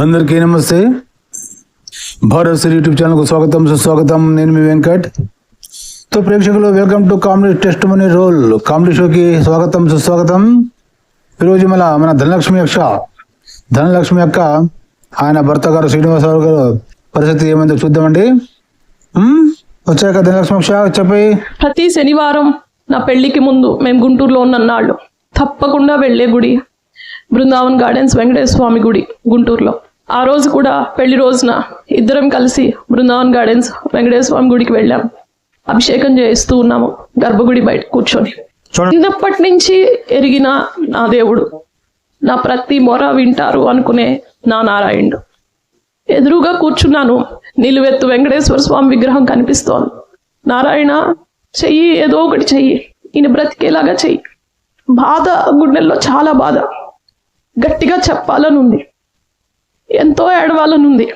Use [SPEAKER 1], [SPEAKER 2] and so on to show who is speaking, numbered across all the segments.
[SPEAKER 1] అందరికీ నమస్తే. భారత్ శ్రీ యూట్యూబ్ ఛానల్కు స్వాగతం, సుస్వాగతం. నేను మీ వెంకట్. తో ప్రేక్షకులు, welcome to comedy test money roll comedy షోకి స్వాగతం, సుస్వాగతం. ఈరోజు మన ధనలక్ష్మి అక్క ఆయన భర్త గారు శ్రీనివాసరావు గారు పరిస్థితి ఏమైందో చూద్దామండి. వచ్చాక ధనలక్ష్మి అక్ష చెప్పి.
[SPEAKER 2] ప్రతి శనివారం నా పెళ్లికి ముందు మేము గుంటూరులో ఉన్నన్నాళ్ళు తప్పకుండా వెళ్లే గుడి బృందావన్ గార్డెన్స్ వెంకటేశ్వర స్వామి గుడి గుంటూరులో. ఆ రోజు కూడా పెళ్లి రోజున ఇద్దరం కలిసి బృందావన్ గార్డెన్స్ వెంకటేశ్వర స్వామి గుడికి వెళ్ళాం. అభిషేకం చేస్తూ ఉన్నాము గర్భగుడి బయట కూర్చొని. చిన్నప్పటి నుంచి ఎరిగిన నా దేవుడు, నా ప్రతి మొర వింటారు అనుకునే నా నారాయణుడు. ఎదురుగా కూర్చున్నాను, నిలువెత్తు వెంకటేశ్వర స్వామి విగ్రహం కనిపిస్తోంది. నారాయణ, చెయ్యి, ఏదో ఒకటి చెయ్యి, ఈయన బ్రతికేలాగా చెయ్యి. బాధ, గుండెల్లో చాలా బాధ, గట్టిగా చెప్పాలనుంది, ఎంతో ఏడవాలనుంది.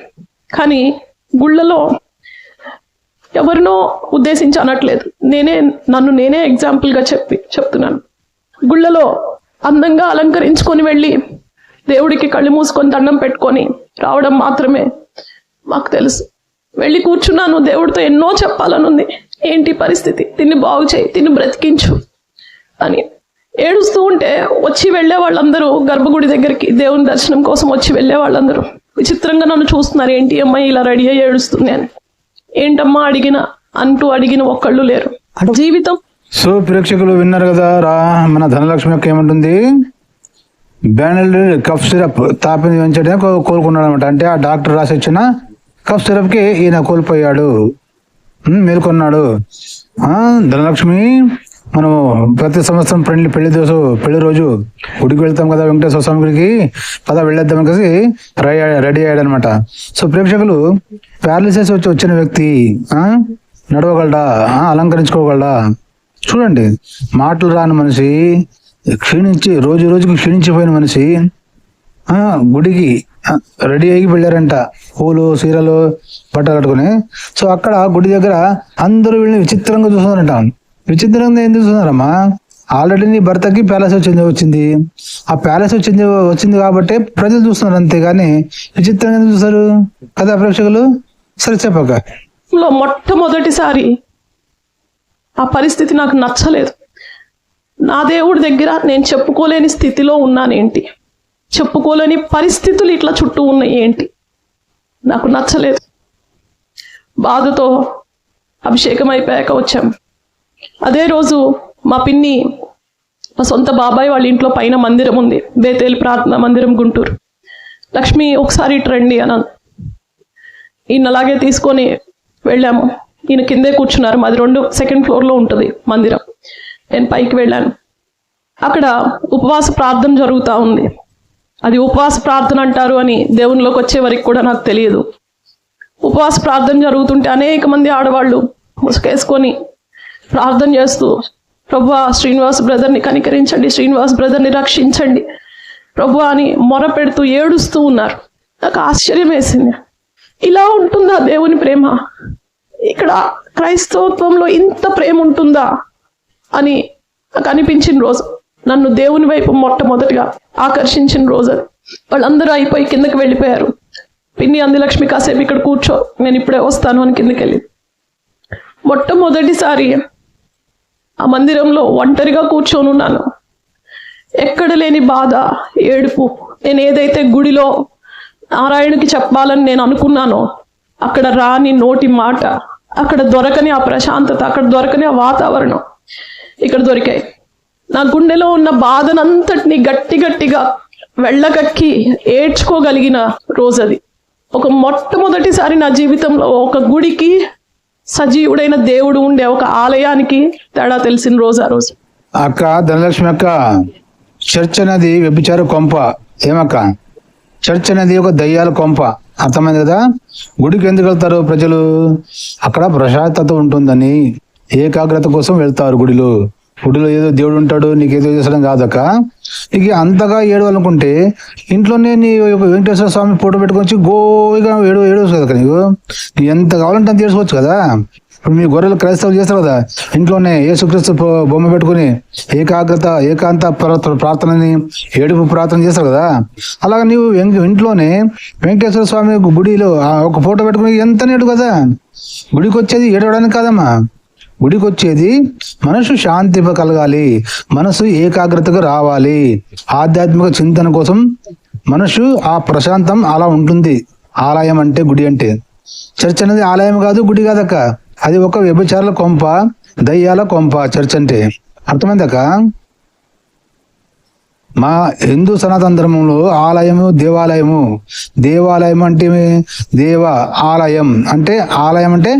[SPEAKER 2] కానీ గుళ్ళలో ఎవరినో ఉద్దేశించి అనట్లేదు, నన్ను నేనే ఎగ్జాంపుల్గా చెప్తున్నాను. గుళ్ళలో అందంగా అలంకరించుకొని వెళ్ళి దేవుడికి కళ్ళు మూసుకొని దండం పెట్టుకొని రావడం మాత్రమే మాకు తెలుసు. వెళ్ళి కూర్చున్నాను, దేవుడితో ఎన్నో చెప్పాలనుంది. ఏంటి పరిస్థితి, తిన్ని బాగు చేయి, తిన్ని బ్రతికించు అని ఏడుస్తూ ఉంటే వచ్చి వెళ్ళే వాళ్ళందరూ గర్భగుడి దగ్గరికి దేవుని దర్శనం కోసం వచ్చి వెళ్ళే వాళ్ళందరూ విచిత్రంగా నన్ను చూస్తున్నారు. ఏంటి అమ్మాయి ఇలా రెడీ అయ్యి ఏడుస్తుంది అని. ఏంటమ్మా అడిగిన ఒక్కళ్ళు లేరు. జీవితం.
[SPEAKER 1] సో ప్రేక్షకులు విన్నారు కదా, మన ధనలక్ష్మి యొక్క ఏమంటుంది, బ్యానల్ కఫ్ సిరప్ తాపింది పెంచడం కోలుకున్నాడు అనమాట. అంటే ఆ డాక్టర్ రాసి ఇచ్చిన కఫ్ సిరప్ కి ఈయన కోల్పోయాడు, మేల్కొన్నాడు. ధనలక్ష్మి, మనం ప్రతి సంవత్సరం పెళ్లి రోజు గుడికి వెళ్తాం కదా, వెంకటేశ్వర స్వామి గుడికి పదా వెళ్ళేద్దాం కలిసి రెడీ అయ్యాడు అనమాట. సో ప్రేక్షకులు, ప్యారలిసిస్ వచ్చిన వ్యక్తి నడవగలడా, అలంకరించుకోగలడా? చూడండి, మాటలు రాని మనిషి, రోజుకి క్షీణించిపోయిన మనిషి గుడికి రెడీ అయ్యి వెళ్ళారంట, పూలు చీరలు బట్టలు కట్టుకుని. సో అక్కడ గుడి దగ్గర అందరూ వీళ్ళని విచిత్రంగా చూస్తున్నారంట. విచిత్రంగా ఏం చూస్తున్నారమ్మా, ఆల్రెడీ నీ భర్తకి ప్యాలెస్ వచ్చింది. ఆ ప్యాలెస్ వచ్చింది కాబట్టి ప్రజలు చూస్తున్నారు, అంతేగాని విచిత్రంగా ఎందుకు చూస్తారు కదా ప్రేక్షకులు? సరే చెప్పక.
[SPEAKER 2] మొట్టమొదటిసారి ఆ పరిస్థితి నాకు నచ్చలేదు. నా దేవుడి దగ్గర నేను చెప్పుకోలేని స్థితిలో ఉన్నానేంటి, చెప్పుకోలేని పరిస్థితులు ఇట్లా చుట్టూ ఉన్నాయి ఏంటి, నాకు నచ్చలేదు. బాధతో అభిషేకం అయిపోయాక వచ్చాం. అదే రోజు మా పిన్ని, మా సొంత బాబాయ్ వాళ్ళ ఇంట్లో పైన మందిరం ఉంది, బేతేలి ప్రార్థనా మందిరం గుంటూరు. లక్ష్మి, ఒకసారి ఇటు రండి అన్నాను. ఈయన అలాగే తీసుకొని వెళ్ళాము. ఈయన కిందే కూర్చున్నారు, మాది సెకండ్ ఫ్లోర్లో ఉంటుంది మందిరం. నేను పైకి వెళ్ళాను. అక్కడ ఉపవాస ప్రార్థన జరుగుతూ ఉంది. అది ఉపవాస ప్రార్థన అంటారు అని దేవునిలోకి వచ్చే వరకు కూడా నాకు తెలియదు. ఉపవాస ప్రార్థన జరుగుతుంటే అనేక మంది ఆడవాళ్ళు ముసుకేసుకొని ప్రార్థన చేస్తూ, ప్రభువా శ్రీనివాస్ బ్రదర్ని కనికరించండి, శ్రీనివాస్ బ్రదర్ని రక్షించండి ప్రభు అని మొర పెడుతూ ఏడుస్తూ ఉన్నారు. నాకు ఆశ్చర్యం వేసింది, ఇలా ఉంటుందా దేవుని ప్రేమ? ఇక్కడ క్రైస్తవత్వంలో ఇంత ప్రేమ ఉంటుందా అని నాకు అనిపించిన రోజు, నన్ను దేవుని వైపు మొట్టమొదటిగా ఆకర్షించిన రోజు అది. వాళ్ళందరూ అయిపోయి కిందకి వెళ్ళిపోయారు. పిన్ని అంది, లక్ష్మి కాసేపు ఇక్కడ కూర్చో, నేను ఇప్పుడే వస్తాను అని కిందకి వెళ్ళి మొట్టమొదటిసారి ఆ మందిరంలో ఒంటరిగా కూర్చొని ఉన్నాను. ఎక్కడ లేని బాధ, ఏడుపు. నేను ఏదైతే గుడిలో నారాయణుకి చెప్పాలని నేను అనుకున్నానో అక్కడ రాని నోటి మాట, అక్కడ దొరకని ఆ ప్రశాంతత, అక్కడ దొరకని ఆ వాతావరణం ఇక్కడ దొరికాయి. నా గుండెలో ఉన్న బాధనంతటిని గట్టిగా వెళ్ళగక్కి ఏడ్చుకోగలిగిన రోజు అది. ఒక మొట్టమొదటిసారి నా జీవితంలో ఒక గుడికి, సజీవుడైన దేవుడు ఉండే ఒక ఆలయానికి తేడా తెలిసిన రోజు ఆ రోజు.
[SPEAKER 1] అక్క ధనలక్ష్మి అక్క, చర్చ్ అనేది వ్యభిచార కొంప. ఏమక్క, చర్చ్ అనేది ఒక దయ్యాల కొంప, అర్థమైంది కదా? గుడికి ఎందుకు వెళ్తారు ప్రజలు? అక్కడ ప్రశాంతత ఉంటుందని, ఏకాగ్రత కోసం వెళ్తారు గుడిలో ఏదో దేవుడు ఉంటాడు, నీకేదో చేసడం కాదక్క. నీకు అంతగా ఏడవాలనుకుంటే ఇంట్లోనే నీ వెంకటేశ్వర స్వామి ఫోటో పెట్టుకొచ్చి గోవిగా ఏడవచ్చు కదా. నీకు ఎంత కావాలంటే అంత ఏడుకోవచ్చు కదా. ఇప్పుడు మీ గొర్రెలు క్రైస్తవులు చేస్తారు కదా, ఇంట్లోనే యేసుక్రీస్తు బొమ్మ పెట్టుకుని ఏకాంత ప్రార్థనని, ఏడుపు ప్రార్థన చేస్తారు కదా, అలాగే నీవు ఇంట్లోనే వెంకటేశ్వర స్వామి గుడిలో ఒక ఫోటో పెట్టుకుని ఎంత నేడు కదా. గుడికి వచ్చేది ఏడవడానికి కాదమ్మా, గుడికి వచ్చేది మనసు శాంతి కలగాలి, మనసు ఏకాగ్రతగా రావాలి, ఆధ్యాత్మిక చింతన కోసం మనసు ఆ ప్రశాంతం అలా ఉంటుంది. ఆలయం అంటే, గుడి అంటే, చర్చ్ అనేది ఆలయం కాదు, గుడి కాదక్క, అది ఒక వ్యభిచారాల కొంప, దయ్యాల కొంప చర్చ్ అంటే. అర్థమైందక్క? మా హిందూ సనాతన ధర్మంలో ఆలయము దేవాలయం అంటే ఆలయం అంటే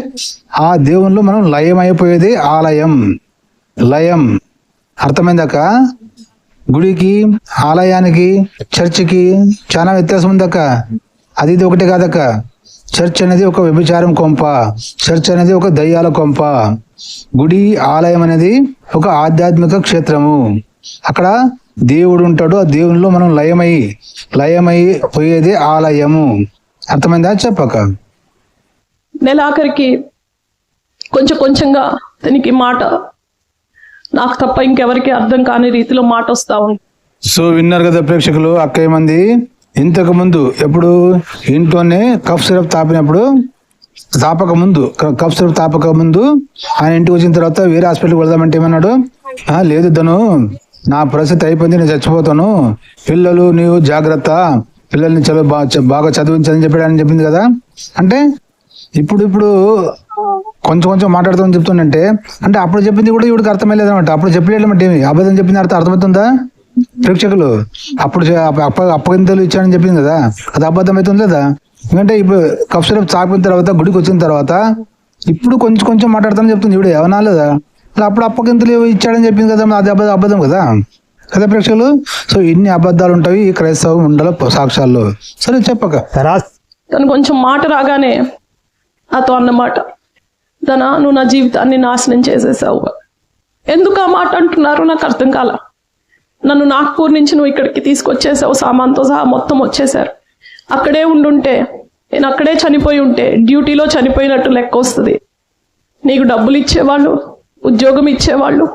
[SPEAKER 1] ఆ దేవుళ్ళు మనం లయం అయిపోయేది లయం. అర్థమైందక్క? గుడికి, ఆలయానికి, చర్చికి చాలా వ్యత్యాసం ఉందక్క. అది ఇది ఒకటే కాదక్క. చర్చ్ అనేది ఒక వ్యభిచారం కొంప, చర్చ్ అనేది ఒక దయ్యాల కొంప, గుడి, ఆలయం అనేది ఒక ఆధ్యాత్మిక క్షేత్రము. అక్కడ దేవుడు ఉంటాడు, ఆ దేవునిలో మనం లయమై పోయేది ఆలయము. అర్థమైందా? చెప్పక
[SPEAKER 2] నెలాఖరికి కొంచెంగా తనకి మాట నాకు తప్ప ఇంకెవరికి అర్థం కాని రీతిలో మాట వస్తా ఉంది.
[SPEAKER 1] సో విన్నారు కదా ప్రేక్షకులు, అక్క ఏమంది, ఇంతకు ముందు ఎప్పుడు ఇంట్లోనే కఫ్ సిరప్ తాపక ముందు ఆయన ఇంటికి వచ్చిన తర్వాత వేరే హాస్పిటల్కి వెళ్దామంటే ఏమన్నాడు, లేదు ధను, నా పరిస్థితి అయిపోయింది, నేను చచ్చిపోతాను, పిల్లలు నీవు జాగ్రత్త, పిల్లల్ని బాగా చదివించని చెప్పాడని చెప్పింది కదా. అంటే ఇప్పుడు కొంచెం మాట్లాడుతామని చెప్తుందంటే, అంటే అప్పుడు చెప్పింది కూడా ఇవిడికి అర్థమయ్యలేదన్నమాట. అప్పుడు చెప్పలేదన్నమాట. ఏమి అబద్ధం చెప్పిన అర్థమవుతుందా ప్రేక్షకులు? అప్పగింతలు ఇచ్చాడని చెప్పింది కదా, అది అబద్ధం అవుతుంది కదా. ఎందుకంటే ఇప్పుడు కఫ్ సిరప్ తాగిన తర్వాత, గుడికి వచ్చిన తర్వాత ఇప్పుడు కొంచెం మాట్లాడతానని చెప్తుంది ఇవిడ, ఏమన్నా లేదా? అప్పుడు అప్పగింతలు ఇచ్చాడని చెప్పింది కదా, అది అబద్ధం కదా ప్రేక్షకులు. సో ఇన్ని అబద్ధాలు ఉంటాయి ఈ క్రైస్తవ ఉండల సాక్ష్యాల్లో. సరే చెప్పక
[SPEAKER 2] తను కొంచెం మాట రాగానే నాతో అన్నమాట, ధనా, నువ్వు నా జీవితాన్ని నాశనం చేసేసావు. ఎందుకు ఆ మాట అంటున్నారు నాకు అర్థం కాల. నన్ను నాగ్పూర్ నుంచి నువ్వు ఇక్కడికి తీసుకొచ్చేసావు, సామాన్తో సహా మొత్తం వచ్చేసారు. అక్కడే ఉండుంటే, నేను అక్కడే చనిపోయి ఉంటే డ్యూటీలో చనిపోయినట్టు లెక్క వస్తుంది. నీకు డబ్బులు ఇచ్చేవాళ్ళు, ఉద్యోగం ఇచ్చేవాళ్ళు,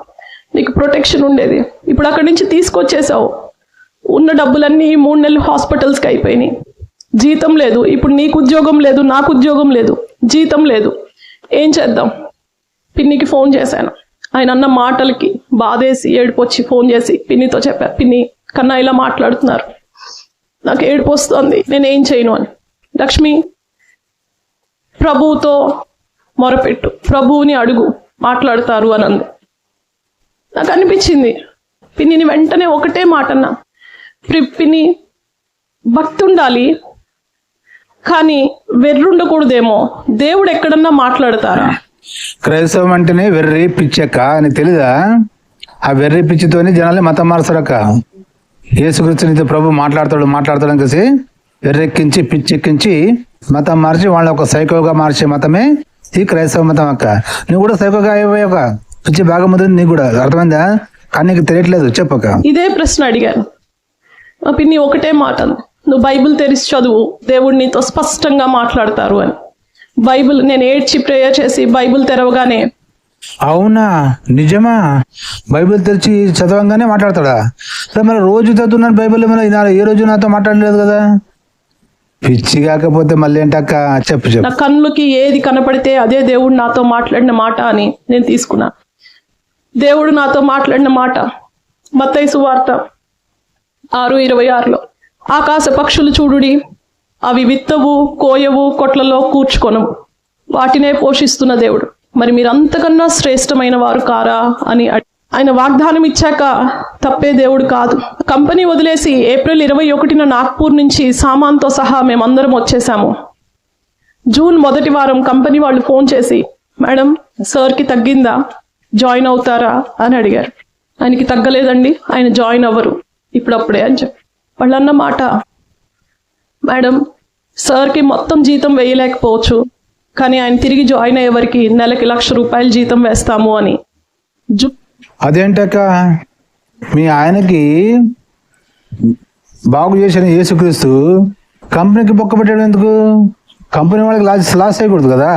[SPEAKER 2] నీకు ప్రొటెక్షన్ ఉండేది. ఇప్పుడు అక్కడి నుంచి తీసుకొచ్చేసావు, ఉన్న డబ్బులన్నీ 3 నెలలు హాస్పిటల్స్కి అయిపోయినాయి, జీతం లేదు. ఇప్పుడు నీకు ఉద్యోగం లేదు, నాకు ఉద్యోగం లేదు, జీతం లేదు. ఏం చేద్దాం? పిన్నికి ఫోన్ చేశాను. ఆయన అన్న మాటలకి బాధేసి ఏడుపొచ్చి ఫోన్ చేసి పిన్నితో చెప్పాను, పిన్ని, కన్నా ఇలా మాట్లాడుతున్నారు, నాకు ఏడుపు వస్తుంది, నేనేం చేయను అని. లక్ష్మి, ప్రభువుతో మొరపెట్టు, ప్రభువుని అడుగు, మాట్లాడతారు అని అంది. నాకు అనిపించింది, పిన్నిని వెంటనే ఒకటే మాట అన్నా, పిన్ని, భక్తి ఉండాలి కానీ వెర్రుండకూడదేమో, దేవుడు ఎక్కడన్నా మాట్లాడతారా?
[SPEAKER 1] క్రైస్తవం అంటేనే వెర్రి పిచ్చక్క అని తెలీదా? ఆ వెర్రి పిచ్చితోని జనాల్ని మతం మారుస్తారక్క. యేసుక్రీస్తు నీతో ప్రభు మాట్లాడతాడు కలిసి వెర్రెక్కించి పిచ్చెక్కించి మతం మార్చి వాళ్ళ ఒక సైకోగా మార్చే మతమే ఈ క్రైస్తవ మతం అక్క. నువ్వు కూడా సైకోగా అయిపోయాక పిచ్చి బాగా ముదిరింది నీకు కూడా, అర్థమైందా? కానీ నీకు తెలియట్లేదు. చెప్పక
[SPEAKER 2] ఇదే ప్రశ్న అడిగాను. మా పిన్ని ఒకటే మాట, నువ్వు బైబిల్ తెరిచి చదువు, దేవుడు నీతో స్పష్టంగా మాట్లాడతారు అని. బైబిల్ నేను ఏడ్చి ప్రేయర్ చేసి బైబిల్ తెరవగానే,
[SPEAKER 1] అవునా, నిజమా? బైబిల్ తెరిచి చదవంగానే మాట్లాడతాడా? మరి రోజు చదువున్నాను బైబిల్, ఏ రోజు నాతో మాట్లాడలేదు కదా. పిచ్చి కాకపోతే మళ్ళీ ఏంటక్క? చెప్పు.
[SPEAKER 2] నా కన్నులకి ఏది కనపడితే అదే దేవుడు నాతో మాట్లాడిన మాట అని నేను తీసుకున్నా. దేవుడు నాతో మాట్లాడిన మాట మత్తయి సువార్త 6:26లో, ఆకాశ పక్షులు చూడుడి, అవి విత్తవు, కోయవు, కొట్లలో కూర్చుకొనవు, వాటినే పోషిస్తున్న దేవుడు, మరి మీరు అంతకన్నా శ్రేష్టమైన వారు కారా అని ఆయన వాగ్దానం ఇచ్చాక తప్పే దేవుడు కాదు. కంపెనీ వదిలేసి ఏప్రిల్ 21న నాగ్పూర్ నుంచి సామాన్తో సహా మేమందరం వచ్చేసాము. జూన్ 1వ వారం కంపెనీ వాళ్ళు ఫోన్ చేసి, మేడం, సార్కి తగ్గిందా, జాయిన్ అవుతారా అని అడిగారు. ఆయనకి తగ్గలేదండి, ఆయన జాయిన్ అవ్వరు ఇప్పుడప్పుడే అని చెప్పి. వాళ్ళు అన్న మాట, మేడం, సార్కి మొత్తం జీతం వేయలేకపోవచ్చు, కానీ ఆయన తిరిగి జాయిన్ అయ్యే వరకు నెలకి ₹1,00,000 జీతం వేస్తాము అని.
[SPEAKER 1] అదేంటక్క, మీ ఆయనకి బాగు చేసిన యేసుక్రీస్తు కంపెనీకి బొక్క పెట్టాడు ఎందుకు? కంపెనీ వాళ్ళకి లాస్ చేయకూడదు కదా.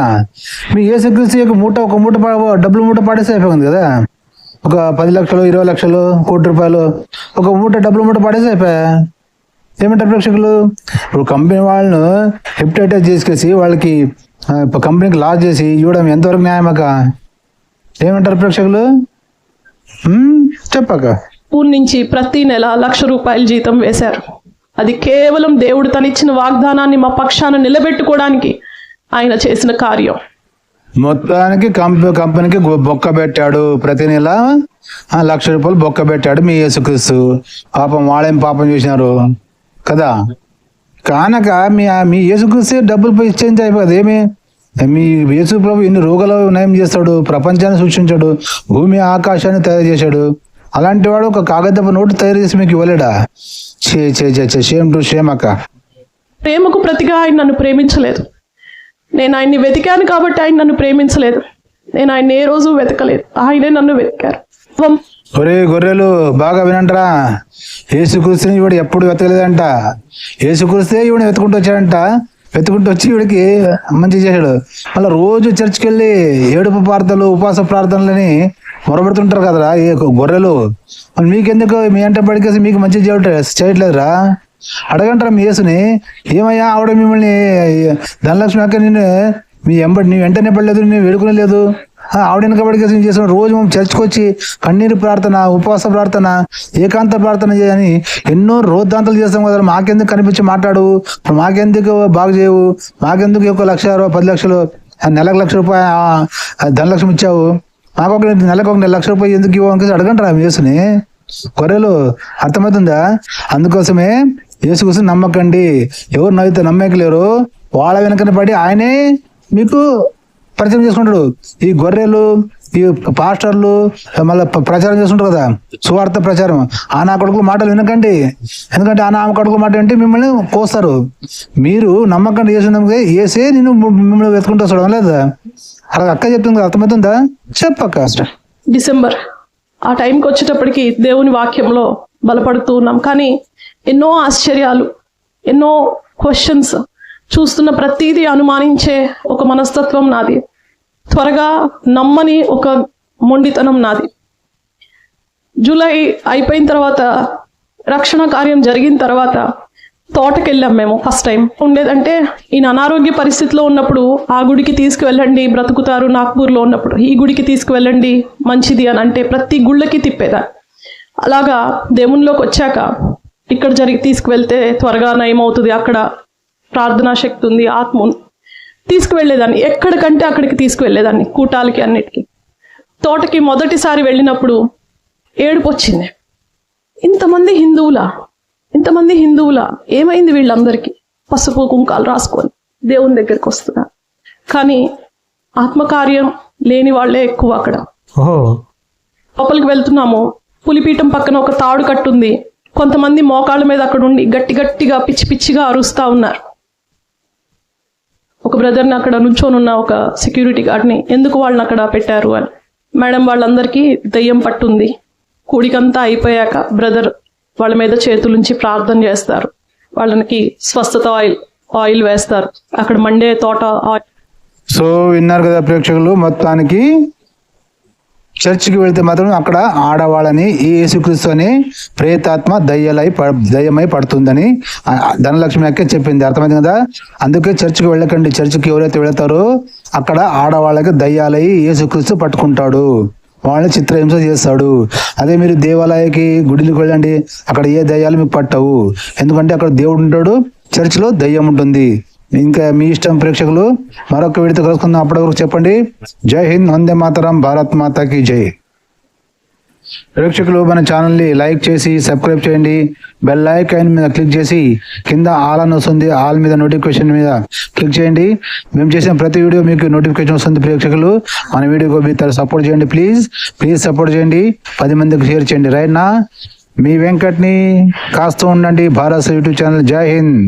[SPEAKER 1] మీ యేసుక్రీస్తు యొక్క ఒక మూట డబ్బులు మూట పాడేస్తే అయిపోయింది కదా. ఒక 10 లక్షలు 20 లక్షలు కోటి రూపాయలు ఒక డబ్బులు మూట పాడేస్తే అయిపోయా. ఏమంటారు ప్రేక్షకులు? ఇప్పుడు కంపెనీ వాళ్ళను హెప్టైటైజ్ చేసుకేసి వాళ్ళకి కంపెనీకి లాస్ చేసి ఇవ్వడం ఎంతవరకు న్యాయమక? ఏమంటారు ప్రేక్షకులు? చెప్పక
[SPEAKER 2] ఊరి నుంచి ప్రతి నెల 1,00,000 రూపాయలు జీతం వేశారు. అది కేవలం దేవుడు తనిచ్చిన వాగ్దానాన్ని మా పక్షాన నిలబెట్టుకోవడానికి ఆయన చేసిన కార్యం.
[SPEAKER 1] మొత్తానికి కంపెనీకి బొక్క పెట్టాడు. ప్రతి నెల 1,00,000 రూపాయలు బొక్క పెట్టాడు మీ యేసుక్రీస్తు. పాపం వాళ్ళేం పాపం చేసినారు కదా. కానక మీ యేసుక్రీస్తు డబ్బులు ఇచ్చేంత అయిపోతుంది. ఏమి మీ యేసు ప్రభు ఎన్ని రోగాలు నయం చేస్తాడు, ప్రపంచాన్ని సృష్టించాడు, భూమి ఆకాశాన్ని తయారు చేశాడు. అలాంటి వాడు ఒక కాగదపు నోటు తయారు చేసి మీకు ఇవ్వలేడా? షేమ్ టు షేమ్ అక్క.
[SPEAKER 2] ప్రేమకు ప్రతిగా ఆయన నన్ను ప్రేమించలేదు. నేను ఆయన్ని వెతికాను కాబట్టి ఆయన నన్ను ప్రేమించలేదు. నేను ఆయన ఏ రోజు వెతకలేదు, ఆయనే నన్ను వెతికారు.
[SPEAKER 1] ఒరే గొర్రెలు బాగా వినంటరా, యేసుక్రీస్తుని ఇవిడు ఎప్పుడు వెతకలేదంట. యేసుక్రీస్తే ఇవిడ వెతుకుంటూ వచ్చాడంట. వెతుకుంటూ వచ్చి ఇవిడికి మంచి చేశాడు. మళ్ళీ రోజు చర్చికి వెళ్ళి ఏడుపు ప్రార్థనలు ఉపవాస ప్రార్థనలని మొరబెడుతుంటారు కదరా ఈ గొర్రెలు. మీకెందుకు మీ అంటే పడికేసి మీకు మంచి చేయట్లేదురా? అడగంటారా మీ యేసుని, ఏమయ్యా ఆవిడ మిమ్మల్ని ధనలక్ష్మి అక్క నేను నీ వెంటనే పడలేదు, నేను వేడుకునే లేదు, ఆవిడ వెనకబడికేసి నేను చేసిన రోజు చర్చికి వచ్చి కన్నీరు ప్రార్థన, ఉపవాస ప్రార్థన, ఏకాంత ప్రార్థన చేయని ఎన్నో రోద్దాంతాలు చేస్తాం కదా. మాకెందుకు కనిపించి మాట్లాడు, మాకెందుకు బాగు చేయవు, మాకెందుకు 1,00,000 10 లక్షలు నెలకు 1,00,000 రూపాయలు ధనలక్ష్మి ఇచ్చావు, మాకు నెలకు 1,00,000 రూపాయలు ఎందుకు ఇవ్వని అడగంటారా మీ యేసుని? గొర్రెలు అర్థమవుతుందా? అందుకోసమే యేసు కోసం నమ్మకండి. ఎవరు నవ్వుతే నమ్మకలేరు, వాళ్ళ వెనకన పడి ఆయనే మీకు పరిచయం చేసుకుంటాడు. ఈ గొర్రెలు ఈ పాస్టర్లు మళ్ళీ ప్రచారం చేసుకుంటారు కదా, సువార్త ప్రచారం. ఆ నా కొడుకుల మాటలు వినకండి, ఎందుకంటే ఆ నా కొడుకుల మాట అంటే మిమ్మల్ని కోస్తారు. మీరు నమ్మకండి చేసిన ఏసే నేను మిమ్మల్ని వెతుకుంటూ వస్తాడు లేదా? అలా అక్క చెప్తుంది, అర్థమవుతుందా? చెప్పక్క.
[SPEAKER 2] డిసెంబర్ ఆ టైంకి వచ్చేటప్పటికి దేవుని వాక్యంలో బలపడుతూ ఉన్నాం. కానీ ఎన్నో ఆశ్చర్యాలు, ఎన్నో క్వశ్చన్స్, చూస్తున్న ప్రతీదీ అనుమానించే ఒక మనస్తత్వం నాది. త్వరగా నమ్మని ఒక మొండితనం నాది. జూలై అయిపోయిన తర్వాత, రక్షణ కార్యం జరిగిన తర్వాత తోటకి వెళ్ళాం మేము. ఫస్ట్ టైం ఉండేదంటే ఈయన అనారోగ్య పరిస్థితిలో ఉన్నప్పుడు ఆ గుడికి తీసుకువెళ్ళండి బ్రతుకుతారు, నాగ్పూర్లో ఉన్నప్పుడు ఈ గుడికి తీసుకువెళ్ళండి మంచిది అని అంటే ప్రతి గుళ్ళకి తిప్పేదా. అలాగా దేవునిలోకి వచ్చాక ఇక్కడ తీసుకువెళ్తే త్వరగా నయమవుతుంది, అక్కడ ప్రార్థనా శక్తి ఉంది, ఆత్మ తీసుకువెళ్ళేదాన్ని. ఎక్కడికంటే అక్కడికి తీసుకువెళ్ళేదాన్ని, కూటాలకి అన్నిటికీ. తోటకి మొదటిసారి వెళ్ళినప్పుడు ఏడుపు వచ్చింది. ఇంతమంది హిందువులా ఏమైంది వీళ్ళందరికీ? పసుపు కుంకాలు రాసుకొని దేవుని దగ్గరికి వస్తున్నారు, కానీ ఆత్మకార్యం లేని వాళ్ళే ఎక్కువ అక్కడ. లోపలికి వెళ్తున్నాము, పులిపీఠం పక్కన ఒక తాడు కట్టుంది. కొంతమంది మోకాళ్ళ మీద అక్కడ ఉండి గట్టిగా పిచ్చిగా అరుస్తా ఉన్నారు. ఒక బ్రదర్ని అక్కడ నుంచోనున్న ఒక సెక్యూరిటీ గార్డ్ని ఎందుకు వాళ్ళని అక్కడ పెట్టారు అని. మేడం వాళ్ళందరికీ దయ్యం పట్టుంది. కూడికంతా అయిపోయాక బ్రదర్ వాళ్ళ మీద చేతులుంచి ప్రార్థన చేస్తారు. వాళ్ళకి స్వస్థత ఆయిల్ వేస్తారు. అక్కడ మండే తోట ఆయిల్.
[SPEAKER 1] సో విన్నారు కదా ప్రేక్షకులు, మొత్తానికి చర్చికి వెళ్తే మాత్రం అక్కడ ఆడవాళ్ళని ఈ యేసుక్రీస్తు అని ప్రేతాత్మ దయ్యమై పడుతుందని ధనలక్ష్మి అక్కే చెప్పింది. అర్థమైంది కదా? అందుకే చర్చికి వెళ్ళకండి. చర్చికి ఎవరైతే వెళతారో అక్కడ ఆడవాళ్ళకి దయ్యాలై యేసుక్రీస్తు పట్టుకుంటాడు, వాళ్ళని చిత్రహింస చేస్తాడు. అదే మీరు దేవాలయకి గుడికి వెళ్ళండి, అక్కడ ఏ దయ్యాలు మీకు పట్టవు, ఎందుకంటే అక్కడ దేవుడు ఉంటాడు, చర్చిలో దయ్యం ఉంటుంది. ఇంకా మీ ఇష్టం ప్రేక్షకులు. మరొక వీడితో కలుసుకుందాం. అప్పటి వరకు చెప్పండి జై హింద్, వందే మాతరం, భారత్ మాతాకి జై. ప్రేక్షకులు మన ఛానల్ని లైక్ చేసి సబ్స్క్రైబ్ చేయండి. బెల్ ఐకాన్ మీద క్లిక్ చేసి కింద ఆల్ అని వస్తుంది, ఆల్ మీద నోటిఫికేషన్ మీద క్లిక్ చేయండి. మేము చేసిన ప్రతి వీడియో మీకు నోటిఫికేషన్ వస్తుంది. ప్రేక్షకులు మన వీడియోకి మీరు సపోర్ట్ చేయండి, ప్లీజ్ సపోర్ట్ చేయండి, 10 మందికి షేర్ చేయండి. రైట్ నా మీ వెంకట్ని కాస్తూ ఉండండి. Bharat YouTube channel. జై హింద్.